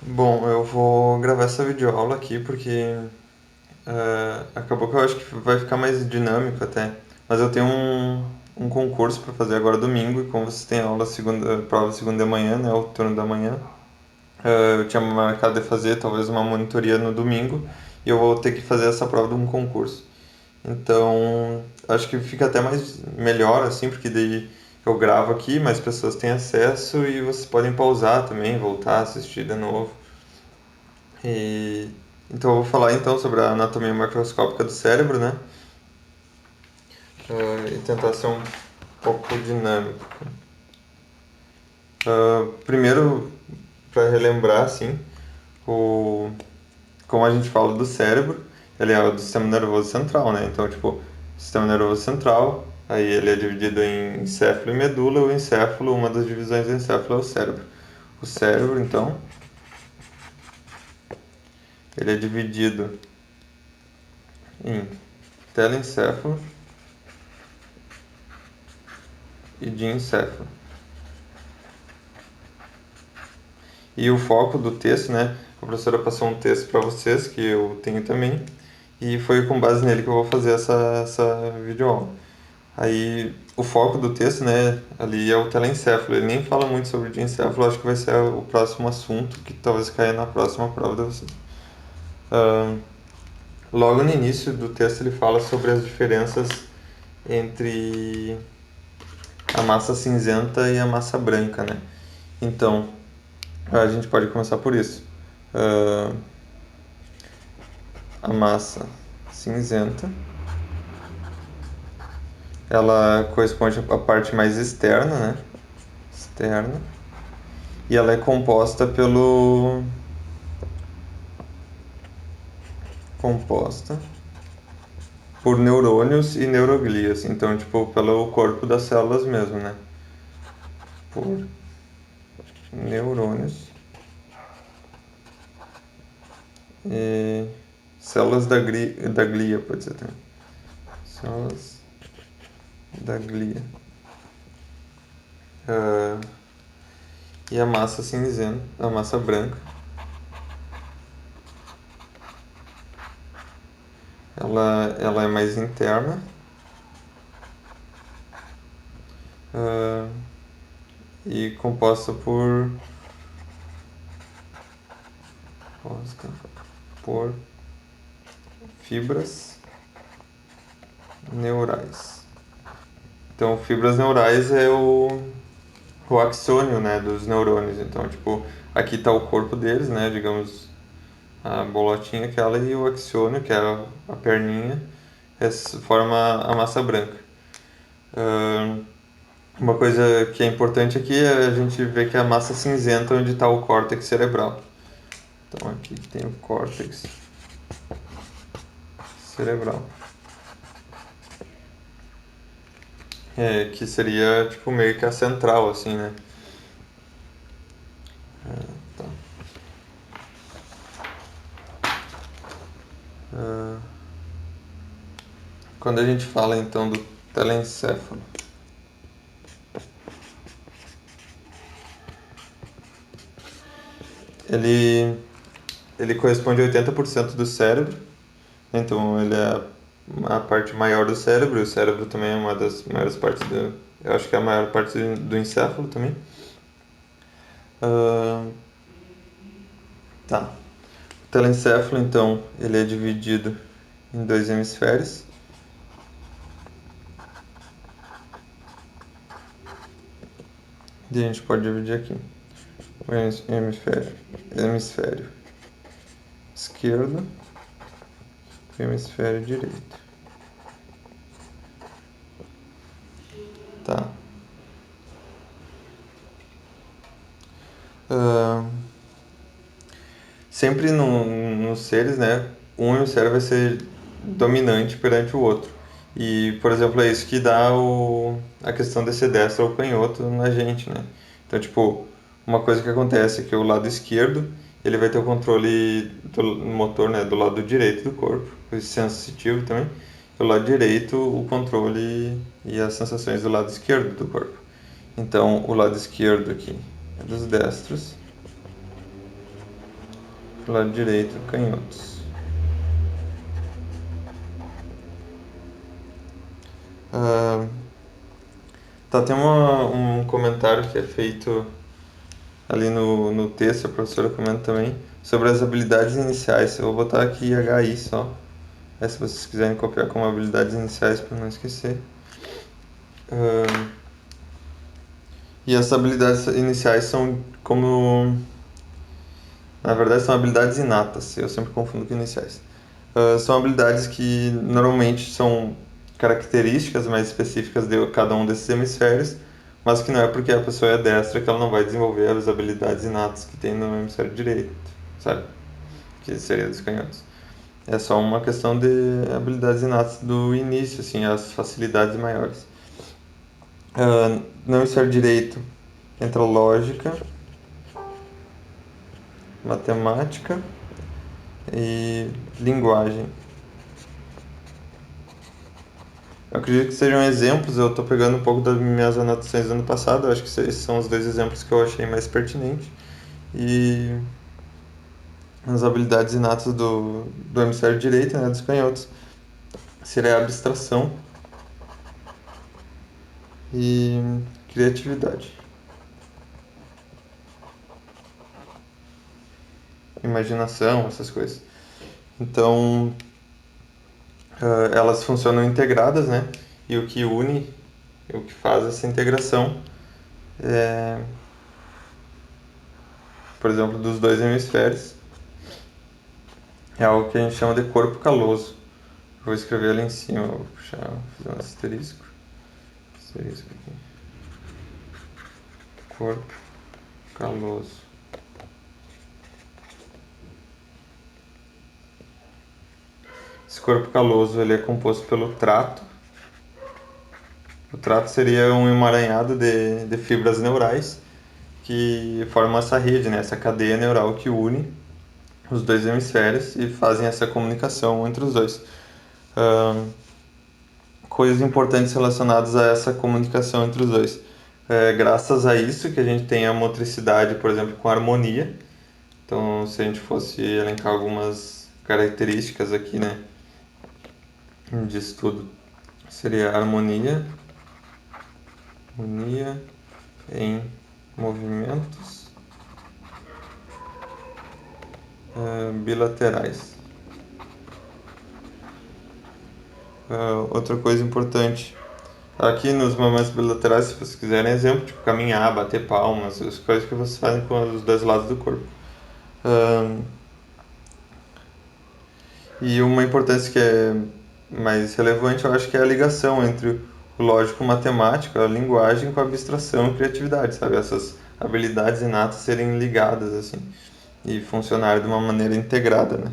Bom, eu vou gravar essa videoaula aqui porque acabou que eu acho que vai ficar mais dinâmico até. Mas eu tenho um concurso para fazer agora domingo e como vocês têm aula segunda, prova segunda de manhã, né, o turno da manhã, eu tinha marcado de fazer talvez uma monitoria no domingo e eu vou ter que fazer essa prova de um concurso. Então, acho que fica até mais melhor assim, porque daí eu gravo aqui, mais pessoas têm acesso e vocês podem pausar também, voltar, assistir de novo. E, então eu vou falar então sobre a anatomia macroscópica do cérebro, né? E tentar ser um pouco dinâmico. Primeiro, para relembrar, assim, o, como a gente fala do cérebro, ele é o do sistema nervoso central, né? Então, tipo, sistema nervoso central, aí ele é dividido em encéfalo e medula. O encéfalo, uma das divisões do encéfalo é o cérebro. O cérebro, então, ele é dividido em telencéfalo e diencéfalo. E o foco do texto, né? A professora passou um texto para vocês, que eu tenho também, e foi com base nele que eu vou fazer essa videoaula. Aí, o foco do texto, né, ali é o telencéfalo. Ele nem fala muito sobre o diencéfalo, acho que vai ser o próximo assunto que talvez caia na próxima prova de vocês. Ahn, Logo no início do texto ele fala sobre as diferenças entre a massa cinzenta e a massa branca, né? Então, a gente pode começar por isso. Ah, a massa cinzenta, ela corresponde à parte mais externa, né? Externa. E ela é composta por neurônios e neuroglias. Então, tipo, pelo corpo das células mesmo, né? Por neurônios e células da glia, pode ser também. Células da glia. Ah, e a massa cinzenta, a massa branca, ela é mais interna. ah, e composta por fibras neurais. Então, fibras neurais é o axônio, né, dos neurônios. Então, tipo, aqui está o corpo deles, né, digamos, a bolotinha aquela e o axônio, que é a perninha, forma a massa branca. Ah, uma coisa que é importante aqui é a gente ver que a massa cinzenta é onde está o córtex cerebral. Então, aqui tem o córtex cerebral. Que seria, tipo, meio que a central, assim, né? Tá. Ah, Quando a gente fala, então, do telencéfalo, ele, ele corresponde a 80% do cérebro, então ele é a parte maior do cérebro, e o cérebro também é uma das maiores partes eu acho que é a maior parte do encéfalo também. Ah, tá. O telencéfalo, então, ele é dividido em dois hemisférios. E a gente pode dividir aqui. O hemisfério esquerdo e o hemisfério direito. Tá. Ah, Sempre nos seres, né, um hemisfério vai ser dominante perante o outro. E, por exemplo, é isso que dá a questão de ser destro ou canhoto na gente, né? Então, tipo, uma coisa que acontece é que o lado esquerdo, ele vai ter o controle do motor, né, do lado direito do corpo, o sensitivo também. E o lado direito, o controle e as sensações do lado esquerdo do corpo. Então, o lado esquerdo aqui é dos destros Lado direito, canhotos. Ah, tá, tem um comentário que é feito ali no texto, a professora comenta também, sobre as habilidades iniciais. Eu vou botar aqui HI só. Aí se vocês quiserem copiar como habilidades iniciais para não esquecer. Ah, e as habilidades iniciais são como. Na verdade, são habilidades inatas, eu sempre confundo com iniciais. São habilidades que normalmente são características mais específicas de cada um desses hemisférios, mas que não é porque a pessoa é destra que ela não vai desenvolver as habilidades inatas que tem no hemisfério direito, sabe? Que seria dos canhotos. É só uma questão de habilidades inatas do início, assim, as facilidades maiores. No hemisfério direito entra lógica, matemática e linguagem. Eu acredito que sejam exemplos, eu estou pegando um pouco das minhas anotações do ano passado, eu acho que esses são os dois exemplos que eu achei mais pertinentes. E as habilidades inatas do hemisfério direito, né, dos canhotos, seria a abstração e criatividade, imaginação, essas coisas. Então, elas funcionam integradas, né? E o que une, o que faz essa integração é, por exemplo, dos dois hemisférios, é algo que a gente chama de corpo caloso. Vou escrever ali em cima, vou puxar, fazer um asterisco. Asterisco aqui. Corpo caloso. Esse corpo caloso ele é composto pelo trato. O trato seria um emaranhado de fibras neurais que formam essa rede, né? Essa cadeia neural que une os dois hemisférios e fazem essa comunicação entre os dois. Ahn, Coisas importantes relacionadas a essa comunicação entre os dois. Graças a isso que a gente tem a motricidade, por exemplo, com harmonia. Então, se a gente fosse elencar algumas características aqui, né, de estudo, seria harmonia em movimentos bilaterais. Outra coisa importante, aqui nos movimentos bilaterais, se vocês quiserem exemplo, tipo caminhar, bater palmas, as coisas que vocês fazem com os dois lados do corpo. E uma importância que é mais relevante, eu acho que é a ligação entre o lógico-matemático, a linguagem, com a abstração e criatividade, sabe? Essas habilidades inatas serem ligadas, assim, e funcionar de uma maneira integrada, né?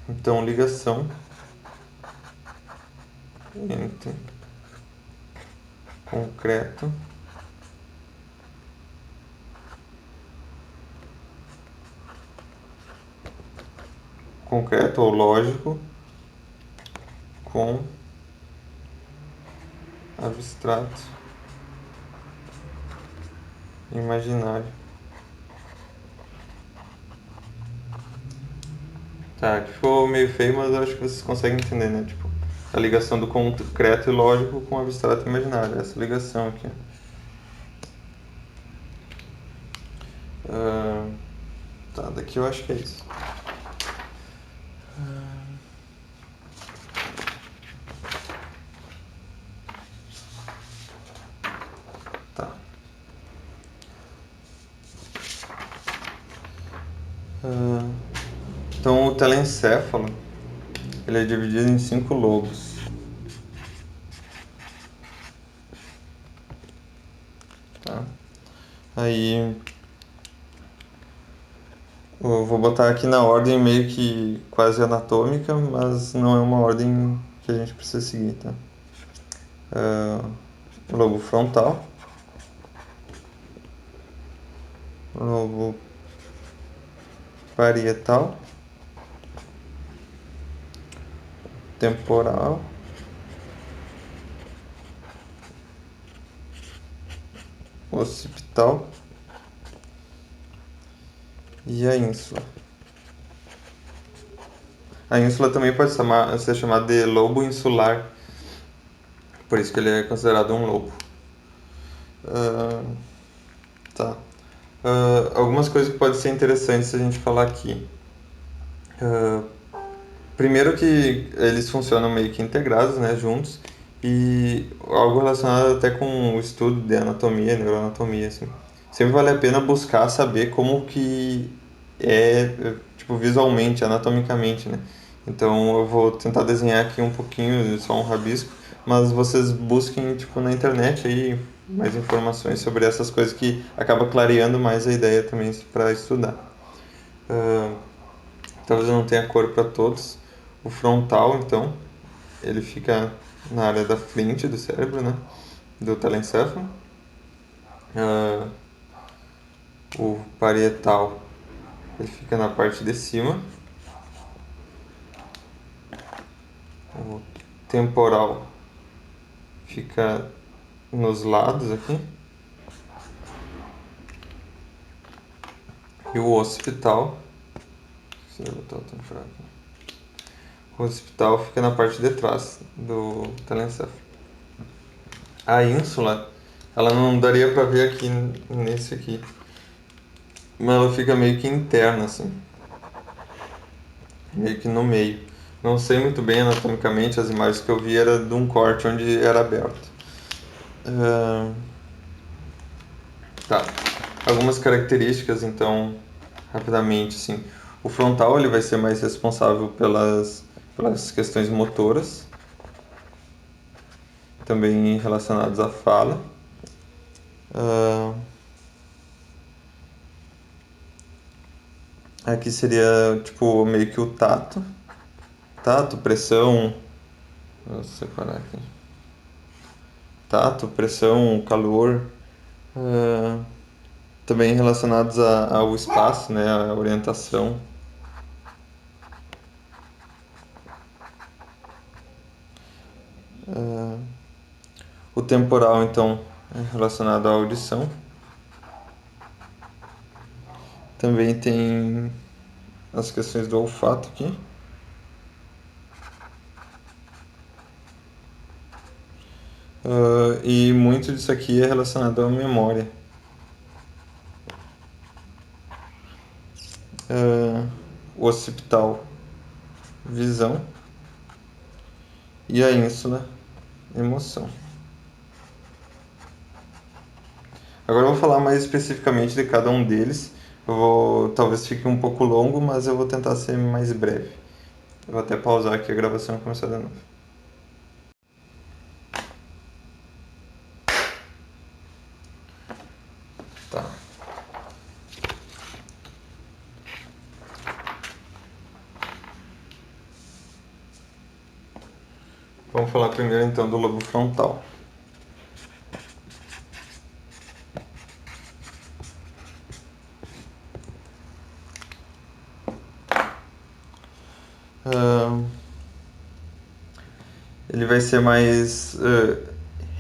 Então, ligação entre concreto concreto ou lógico com abstrato imaginário. Tá, que ficou meio feio, mas eu acho que vocês conseguem entender, né? Tipo, a ligação do concreto e lógico com o abstrato imaginário. Essa ligação aqui. Ah, tá, daqui eu acho que é isso. Tá. Ah, então o telencéfalo ele é dividido em 5 lobos. Tá? Aí eu vou botar aqui na ordem meio que quase anatômica, mas não é uma ordem que a gente precisa seguir, tá? Lobo frontal, lobo parietal, temporal, occipital E a ínsula. A ínsula também pode ser chamada de lobo insular, por isso que ele é considerado um lobo. Ah, tá. Algumas coisas que podem ser interessantes a gente falar aqui. Ah, primeiro que eles funcionam meio que integrados, né, juntos, e algo relacionado até com o estudo de anatomia, neuroanatomia, assim. Sempre vale a pena buscar saber como que tipo, visualmente, anatomicamente, né? Então eu vou tentar desenhar aqui um pouquinho, só um rabisco, mas vocês busquem, tipo, na internet aí mais informações sobre essas coisas que acaba clareando mais a ideia também para estudar. Ah, talvez eu não tenha cor para todos. O frontal, então, ele fica na área da frente do cérebro, né? Do telencéfalo. Ah, o parietal, ele fica na parte de cima. O temporal fica nos lados aqui. E o occipital, deixa eu botar o temporal aqui. O occipital fica na parte de trás do telencéfalo. A ínsula, ela não daria para ver aqui nesse aqui, mas ela fica meio que interna assim, meio que no meio. Não sei muito bem anatomicamente, as imagens que eu vi era de um corte onde era aberto. Ah, tá. Algumas características então, rapidamente, sim. O frontal ele vai ser mais responsável pelas questões motoras, também relacionadas à fala. Ah, aqui seria tipo meio que o tato, pressão, vou separar aqui. Tato, pressão, calor, ah, também relacionados ao espaço, né, à orientação. Ah, o temporal, então, é relacionado à audição. Também tem as questões do olfato aqui. E muito disso aqui é relacionado à memória. O occipital, visão. E a ínsula, emoção. Agora eu vou falar mais especificamente de cada um deles. Talvez fique um pouco longo, mas eu vou tentar ser mais breve. Eu vou até pausar aqui a gravação e começar de novo. Tá. Vamos falar primeiro então do lobo frontal. Ah, ele vai ser mais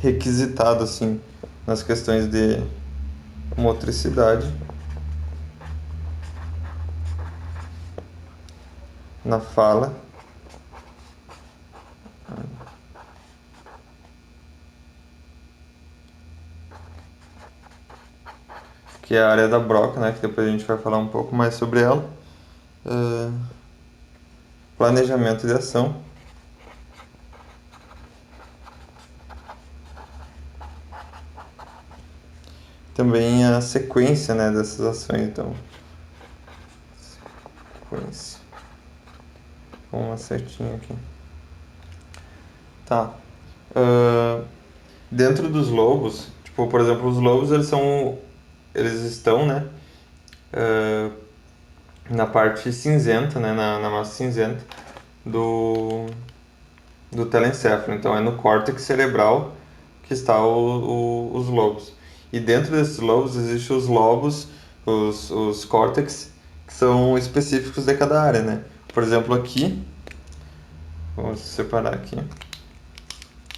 requisitado assim nas questões de motricidade, na fala, que é a área da Broca, né, que depois a gente vai falar um pouco mais sobre ela. Ah, planejamento de ação. Também a sequência, né, dessas ações, então. Sequência. Com uma setinha aqui. Tá. Ah, dentro dos lobos, tipo, por exemplo, os lobos, eles estão, né, ah, na parte cinzenta, né, na massa cinzenta do, do telencéfalo. Então, é no córtex cerebral que está os lobos. E dentro desses lobos existem os lobos, os córtex, que são específicos de cada área, né? Por exemplo, aqui, vamos separar aqui,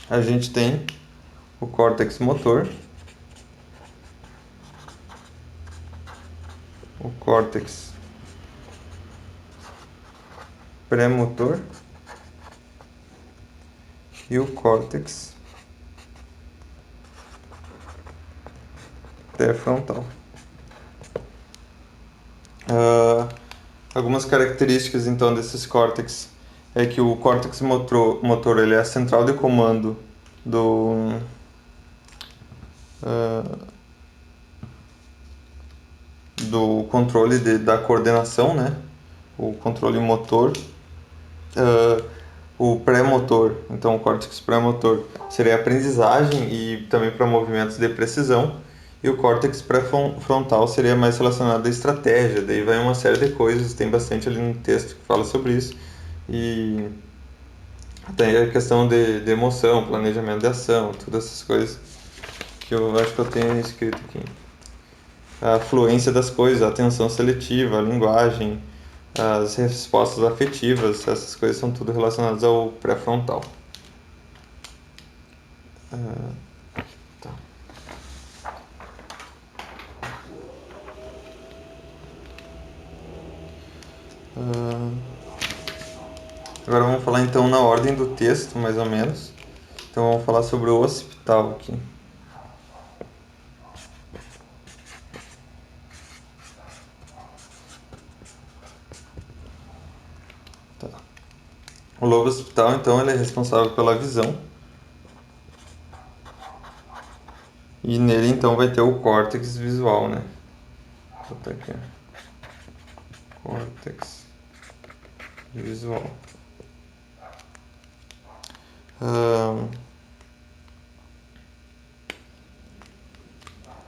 a gente tem o córtex motor, o córtex pré-motor e o córtex pré-frontal. Algumas características então desses córtex é que o córtex motor ele é a central de comando do do controle da coordenação, né? O controle motor. O pré-motor, então o córtex pré-motor seria a aprendizagem e também para movimentos de precisão, e o córtex pré-frontal seria mais relacionado à estratégia. Daí vai uma série de coisas, tem bastante ali no texto que fala sobre isso, e tem a questão de emoção, planejamento de ação, todas essas coisas que eu acho que eu tenho escrito aqui. A fluência das coisas, a atenção seletiva, a linguagem, as respostas afetivas, essas coisas são tudo relacionadas ao pré-frontal. Tá. Agora vamos falar então na ordem do texto, mais ou menos. Então vamos falar sobre o hospital aqui. Tá. O lobo hospital, então, ele é responsável pela visão. E nele, então, vai ter o córtex visual, né? Vou botar aqui. Córtex visual.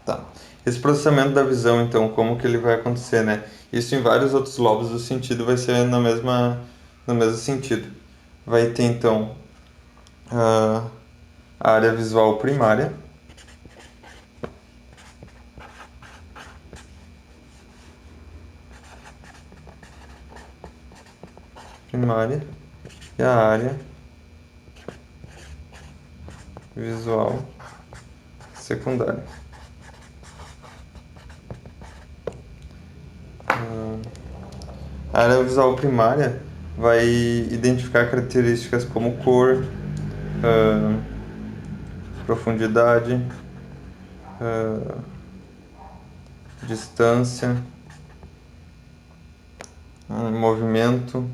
Tá. Esse processamento da visão, então, como que ele vai acontecer, né? Isso em vários outros lobos do sentido vai ser no mesmo sentido. Vai ter, então, a área visual primária. E a área visual secundária. A área visual primária vai identificar características como cor, profundidade, distância, movimento.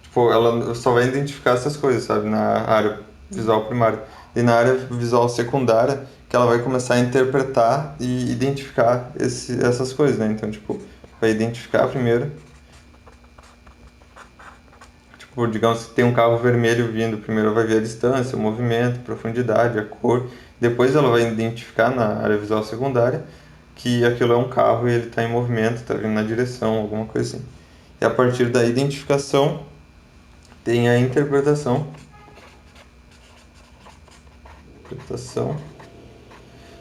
Tipo, ela só vai identificar essas coisas, sabe, na área visual primária. E na área visual secundária, que ela vai começar a interpretar e identificar essas coisas, né? Então, tipo, vai identificar primeiro. Tipo, digamos que tem um carro vermelho vindo, primeiro ela vai ver a distância, o movimento, a profundidade, a cor. Depois ela vai identificar na área visual secundária que aquilo é um carro e ele está em movimento, está vindo na direção, alguma coisa assim. E a partir da identificação, tem a interpretação.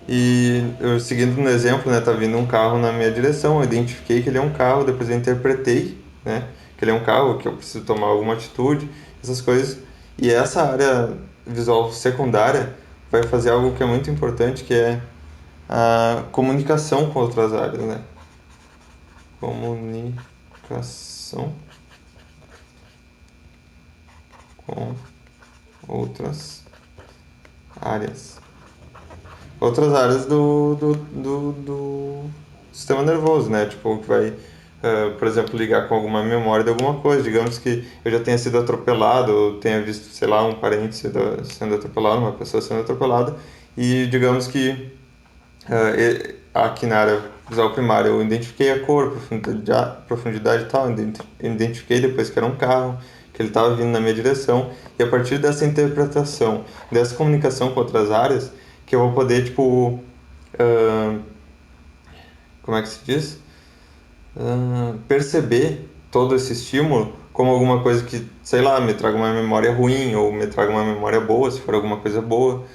E eu seguindo no exemplo, né, tá vindo um carro na minha direção, eu identifiquei que ele é um carro, depois eu interpretei, né, que ele é um carro, que eu preciso tomar alguma atitude, essas coisas. E essa área visual secundária vai fazer algo que é muito importante, que é a comunicação com outras áreas, né? Comunicação com outras áreas. Outras áreas do sistema nervoso, né? Tipo, que vai, por exemplo, ligar com alguma memória de alguma coisa. Digamos que eu já tenha sido atropelado, ou tenha visto, sei lá, um parente sendo atropelado, uma pessoa sendo atropelada, e digamos que aqui na área visual primária eu identifiquei a cor, profundidade e tal, identifiquei depois que era um carro, que ele estava vindo na minha direção, e a partir dessa interpretação, dessa comunicação com outras áreas, que eu vou poder, tipo, como é que se diz? Perceber todo esse estímulo como alguma coisa que, sei lá, me traga uma memória ruim ou me traga uma memória boa, se for alguma coisa boa.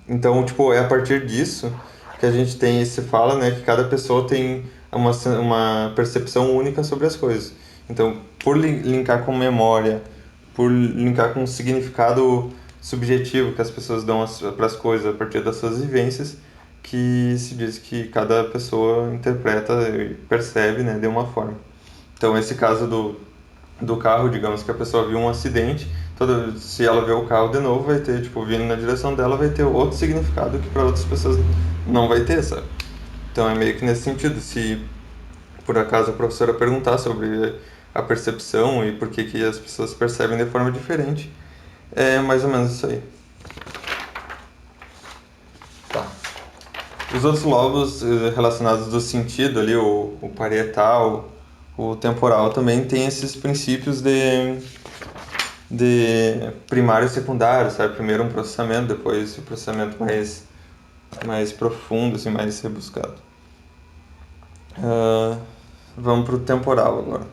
Então, tipo, é a partir disso que a gente tem esse fala, né, que cada pessoa tem uma percepção única sobre as coisas. Então, por linkar com memória, por linkar com significado subjetivo que as pessoas dão para as coisas a partir das suas vivências, que se diz que cada pessoa interpreta e percebe, né, de uma forma. Então, esse caso do carro, digamos que a pessoa viu um acidente, se ela vê o carro de novo, vai ter, tipo, vindo na direção dela, vai ter outro significado que para outras pessoas não vai ter, sabe? Então, é meio que nesse sentido. Se por acaso a professora perguntar sobre a percepção e por que que as pessoas percebem de forma diferente, é mais ou menos isso aí. Tá. Os outros lobos relacionados do sentido ali, o parietal, o temporal, também tem esses princípios de primário e secundário, sabe? Primeiro um processamento, depois o processamento mais profundo, assim, mais rebuscado. Ah, vamos pro temporal agora.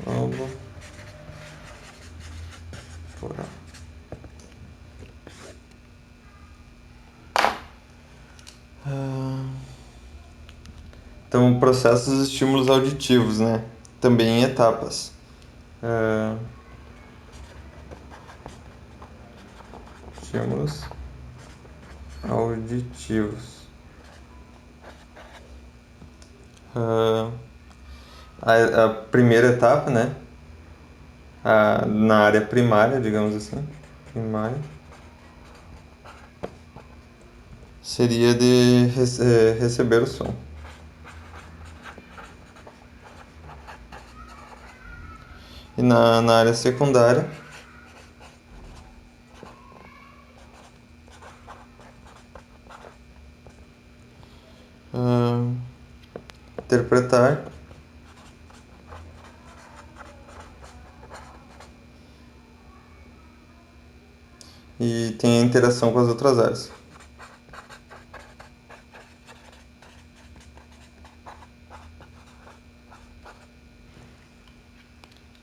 Lobo temporal. Então, processos e estímulos auditivos, né? Também em etapas. Ah, estímulos auditivos. Ah, a primeira etapa, né? Na área primária, digamos assim. Primária. Seria de receber o som. E na área secundária, ah, interpretar e tem a interação com as outras áreas.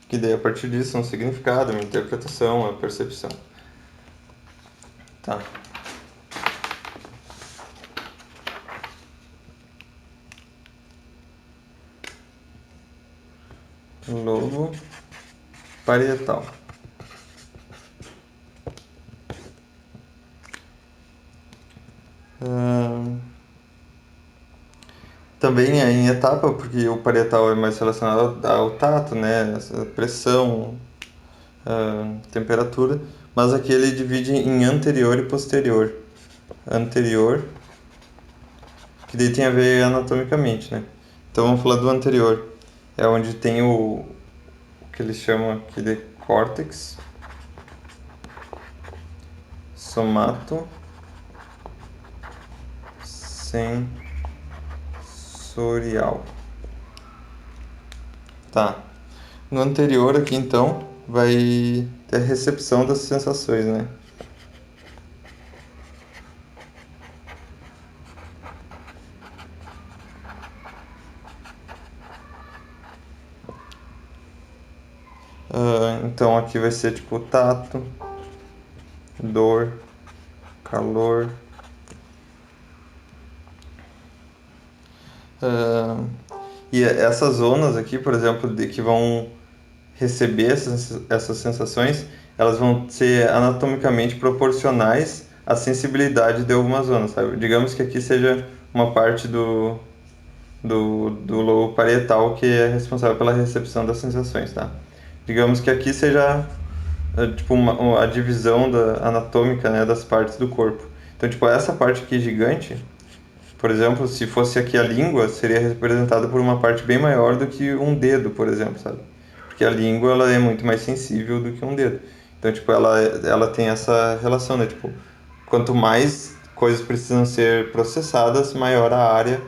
Que daí a partir disso um significado, uma interpretação, uma percepção. Tá. Lobo parietal. Também é em etapa, porque o parietal é mais relacionado ao tato, né? Essa pressão, temperatura. Mas aqui ele divide em anterior e posterior. Anterior, que daí tem a ver anatomicamente, né? Então vamos falar do anterior. É onde tem o que eles chamam aqui de córtex, somato, sensorial. Tá. No anterior aqui então vai ter a recepção das sensações, né? Então aqui vai ser tipo tato, dor, calor. Ah, e essas zonas aqui, por exemplo, que vão receber essas sensações, elas vão ser anatomicamente proporcionais à sensibilidade de algumas zonas, sabe? Digamos que aqui seja uma parte do lobo parietal que é responsável pela recepção das sensações, tá? Digamos que aqui seja tipo a divisão anatômica, né, das partes do corpo. Então, tipo, essa parte aqui gigante, por exemplo, se fosse aqui a língua, seria representada por uma parte bem maior do que um dedo, por exemplo, sabe? Porque a língua ela é muito mais sensível do que um dedo. Então, tipo, ela tem essa relação, né? Tipo, quanto mais coisas precisam ser processadas, maior a área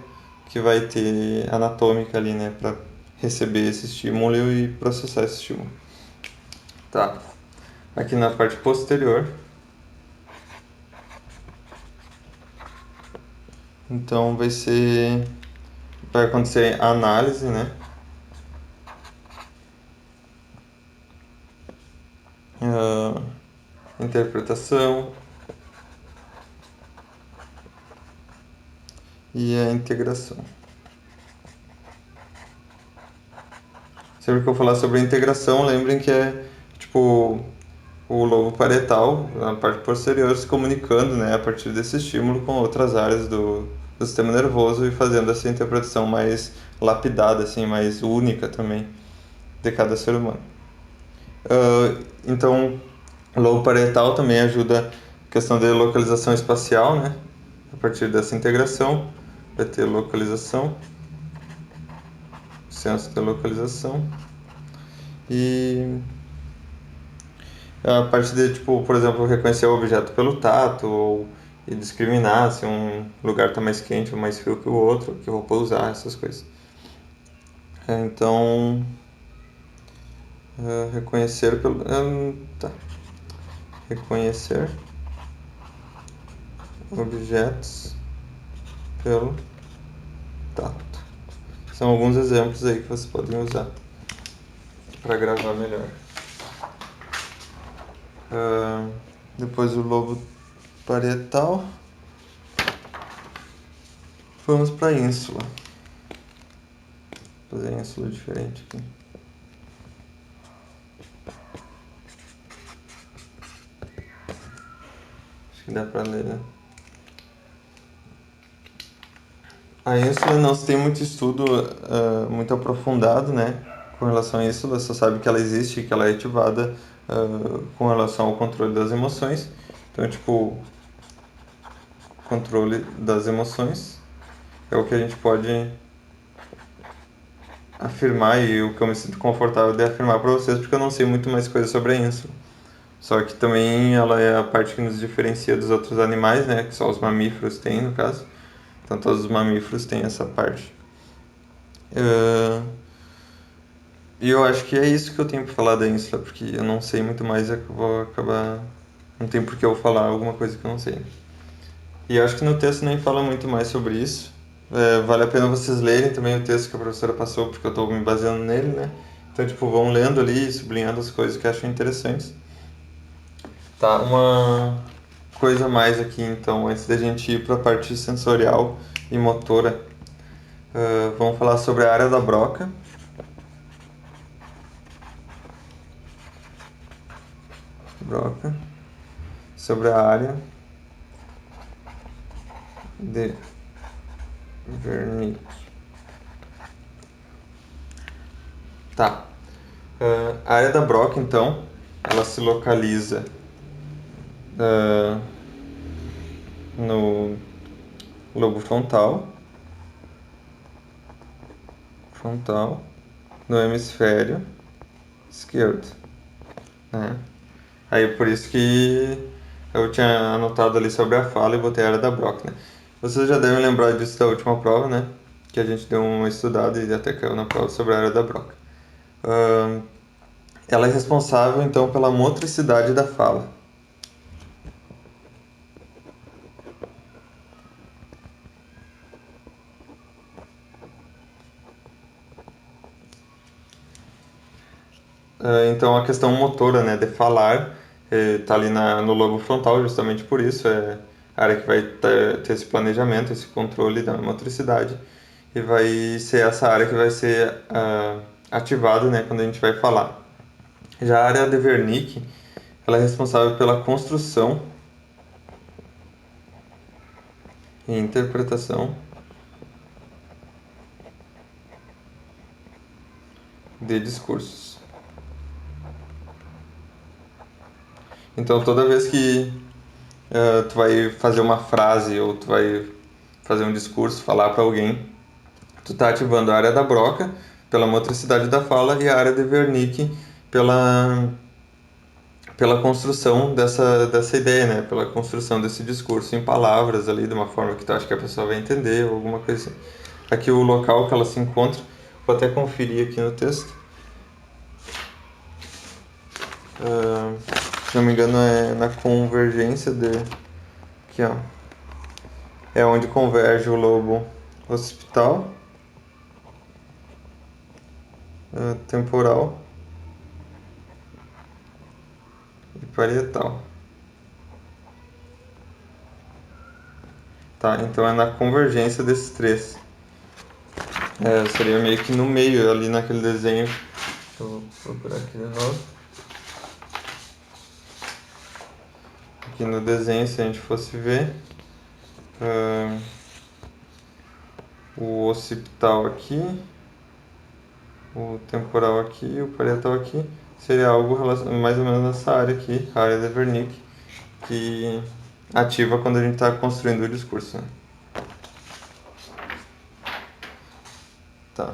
que vai ter anatômica ali, né, para receber esse estímulo e processar esse estímulo. Tá. Aqui na parte posterior, então vai acontecer a análise, né? Ah, interpretação e a integração. Sempre que eu falar sobre a integração, lembrem que é tipo o lobo parietal, na parte posterior, se comunicando, né, a partir desse estímulo com outras áreas do sistema nervoso e fazendo essa interpretação mais lapidada, assim, mais única também de cada ser humano. Então, o lobo parietal também ajuda a questão de localização espacial, né? A partir dessa integração, vai ter localização, senso de localização e a parte de, tipo, por exemplo, reconhecer o objeto pelo tato ou e discriminar se um lugar está mais quente ou mais frio que o outro, que roupa usar, essas coisas. Então, reconhecer pelo... tá. Reconhecer objetos pelo tato. São alguns exemplos aí que vocês podem usar para gravar melhor. Depois o lobo parietal. Vamos para a ínsula. Vou fazer a ínsula diferente aqui. Acho que dá para ler, né? A ínsula não se tem muito estudo muito aprofundado, né, com relação à ínsula, só sabe que ela existe e que ela é ativada com relação ao controle das emoções. Então, tipo, controle das emoções é o que a gente pode afirmar e o que eu me sinto confortável de afirmar para vocês, porque eu não sei muito mais coisas sobre a ínsula. Só que também ela é a parte que nos diferencia dos outros animais, né, que só os mamíferos têm, no caso. Então, todos os mamíferos têm essa parte. E eu acho que é isso que eu tenho para falar da ínsula, porque eu não sei muito mais, eu vou acabar. Não tem por que eu falar alguma coisa que eu não sei. E eu acho que no texto nem fala muito mais sobre isso. Vale a pena vocês lerem também o texto que a professora passou, porque eu estou me baseando nele, né? Então, tipo, vão lendo ali, sublinhando as coisas que acham interessantes. Tá, uma coisa mais aqui, então, antes da gente ir para a parte sensorial e motora. Vamos falar sobre a área da broca. Broca. Sobre a área de Wernicke. Tá. A área da Broca, então, ela se localiza no lobo frontal, no hemisfério esquerdo, né? Aí por isso que eu tinha anotado ali sobre a fala e botei a área da Broca, né? Vocês já devem lembrar disso da última prova, né? Que a gente deu uma estudada e até caiu na prova sobre a área da Broca. Ela é responsável, então, pela motricidade da fala. Então, a questão motora, né, de falar, está ali no lobo frontal, justamente por isso. É a área que vai ter esse planejamento, esse controle da motricidade. E vai ser essa área que vai ser ativada, né, quando a gente vai falar. Já a área de Wernicke, ela é responsável pela construção e interpretação de discursos. Então, toda vez que tu vai fazer uma frase ou tu vai fazer um discurso, falar para alguém, tu tá ativando a área da Broca pela motricidade da fala e a área de Wernicke pela construção dessa ideia, né? Pela construção desse discurso em palavras ali, de uma forma que tu acha que a pessoa vai entender ou alguma coisa assim. Aqui o local que ela se encontra, vou até conferir aqui no texto. Se não me engano é na convergência de... Aqui, ó. É onde converge o lobo occipital, temporal e parietal. Tá, então é na convergência desses três. Seria meio que no meio, ali naquele desenho. Eu vou procurar aqui de novo. aqui no desenho, se a gente fosse ver, ah, o occipital aqui, o temporal aqui, o parietal aqui, seria algo mais ou menos nessa área aqui, a área de Wernicke, que ativa quando a gente está construindo o discurso, né? Tá.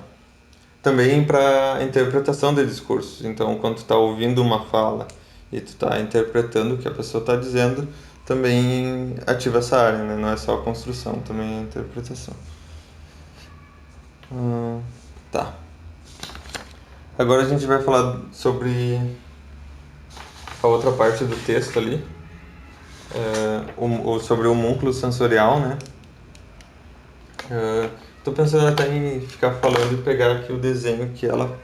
Também para interpretação de discursos. Então, quando tu está ouvindo uma fala e tu está interpretando o que a pessoa está dizendo, também ativa essa área, né? Não é só a construção, também é a interpretação. Tá. Agora a gente vai falar sobre a outra parte do texto ali, sobre o múnculo sensorial, né? Tô pensando até em ficar falando e pegar aqui o desenho que ela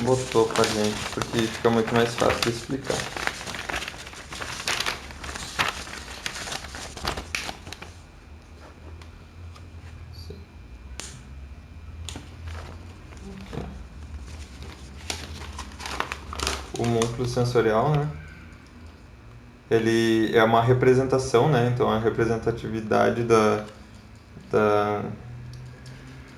botou pra gente, porque fica muito mais fácil de explicar. O múnculo sensorial, né? Ele é uma representação, né? Então a representatividade da,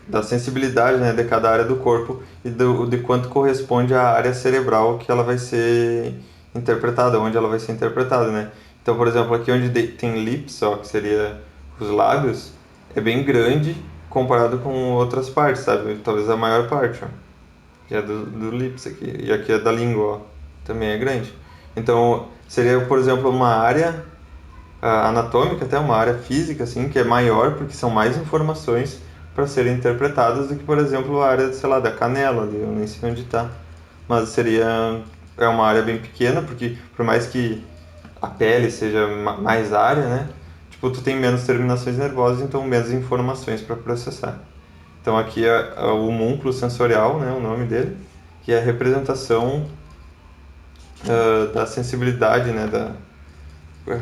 da sensibilidade, né, de cada área do corpo e de quanto corresponde à área cerebral que ela vai ser interpretada, onde ela vai ser interpretada, né? Então, por exemplo, aqui onde tem lips, ó, que seria os lábios, é bem grande comparado com outras partes, sabe? Talvez a maior parte, ó, que é do lips aqui, e aqui é da língua, ó, também é grande. Então, seria, por exemplo, uma área anatômica, até uma área física, assim, que é maior porque são mais informações para serem interpretadas do que, por exemplo, a área, sei lá, da canela, ali, eu nem sei onde está. Mas é uma área bem pequena, porque por mais que a pele seja mais área, né? Tipo, tu tem menos terminações nervosas, então menos informações para processar. Então aqui é o múnculo sensorial, né, o nome dele, que é a representação da sensibilidade, né,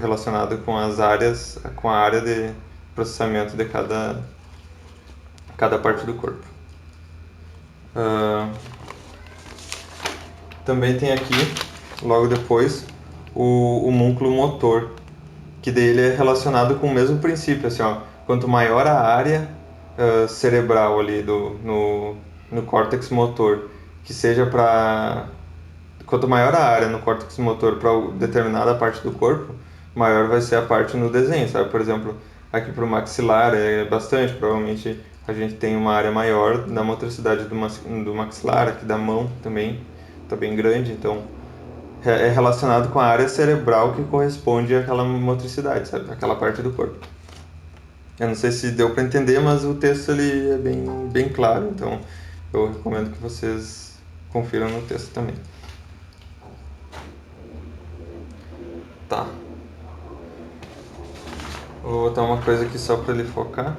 relacionada com as áreas, com a área de processamento de cada parte do corpo. Também tem aqui, logo depois, o múnculo motor, que dele é relacionado com o mesmo princípio, assim, ó, quanto maior a área cerebral ali no córtex motor, que seja para quanto maior a área no córtex motor para determinada parte do corpo, maior vai ser a parte no desenho, sabe? Por exemplo, aqui para o maxilar é bastante, provavelmente a gente tem uma área maior da motricidade do maxilar, aqui da mão também está bem grande, então é relacionado com a área cerebral que corresponde àquela motricidade, sabe? Aquela parte do corpo. Eu não sei se deu para entender, mas o texto ele é bem claro, então eu recomendo que vocês confiram no texto também. Tá. Vou botar uma coisa aqui só para ele focar.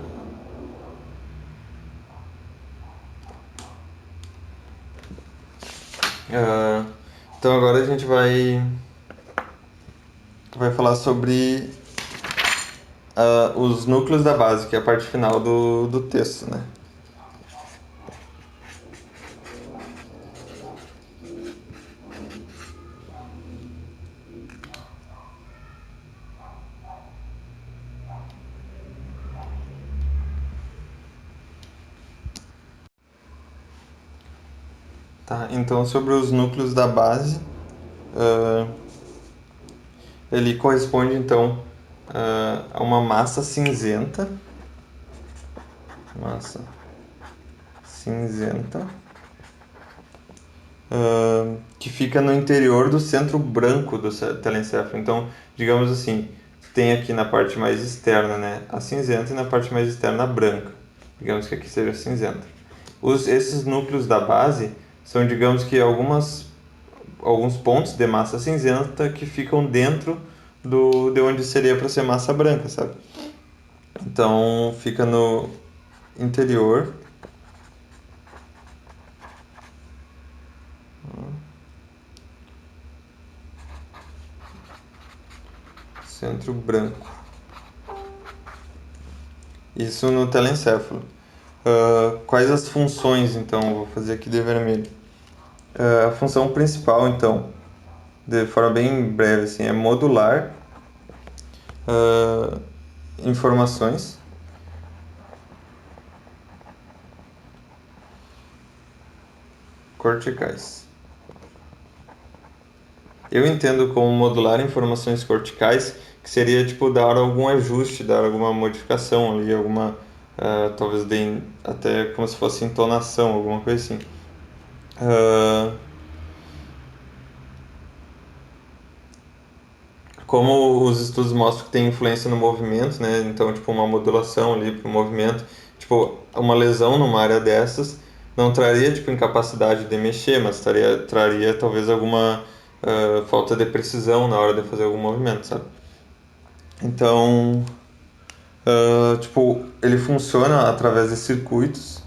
Então agora a gente vai falar sobre os núcleos da base, que é a parte final do texto, né? Tá, então sobre os núcleos da base, ele corresponde então a uma massa cinzenta, que fica no interior do centro branco do telencéfalo. Então, digamos assim, tem aqui na parte mais externa, né, a cinzenta e na parte mais externa a branca. Digamos que aqui seja cinzenta. Esses núcleos da base são, digamos que alguns pontos de massa cinzenta que ficam dentro de onde seria para ser massa branca, sabe? Então fica no interior, centro branco. Isso no telencéfalo. Quais as funções, então? Vou fazer aqui de vermelho. A função principal, então, de forma bem breve, assim, é modular ah, informações corticais. Eu entendo como modular informações corticais, que seria tipo dar algum ajuste, dar alguma modificação ali, alguma talvez até como se fosse entonação, alguma coisa assim. Ah, como os estudos mostram que tem influência no movimento, né? Então, tipo, uma modulação ali para o movimento, tipo, uma lesão numa área dessas não traria, tipo, incapacidade de mexer, mas traria talvez alguma falta de precisão na hora de fazer algum movimento, sabe? Então, tipo, ele funciona através de circuitos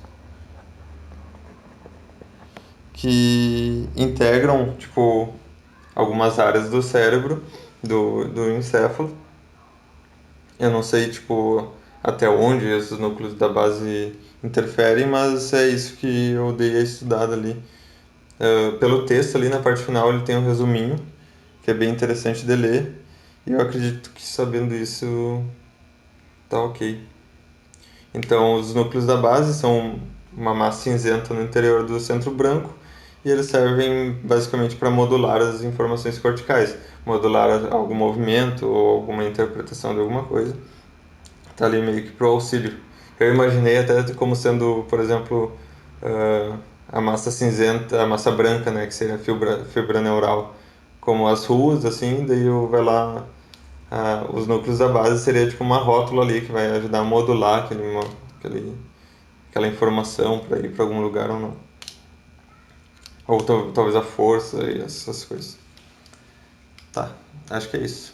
que integram, tipo, algumas áreas do cérebro, do encéfalo. Eu não sei, tipo, até onde esses núcleos da base interferem, mas é isso que eu dei a estudada ali. Pelo texto ali na parte final ele tem um resuminho, que é bem interessante de ler, e eu acredito que sabendo isso tá ok. Então, os núcleos da base são uma massa cinzenta no interior do centro branco e eles servem basicamente para modular as informações corticais, modular algum movimento ou alguma interpretação de alguma coisa. Tá ali meio que pro auxílio. Eu imaginei até como sendo, por exemplo, ah, a massa cinzenta, a massa branca, né, que seria a fibra neural, como as ruas, assim, daí vai lá, os núcleos da base seria tipo uma rótula ali que vai ajudar a modular aquele, aquela informação para ir para algum lugar ou não. Ou talvez a força e essas coisas. Tá, acho que é isso.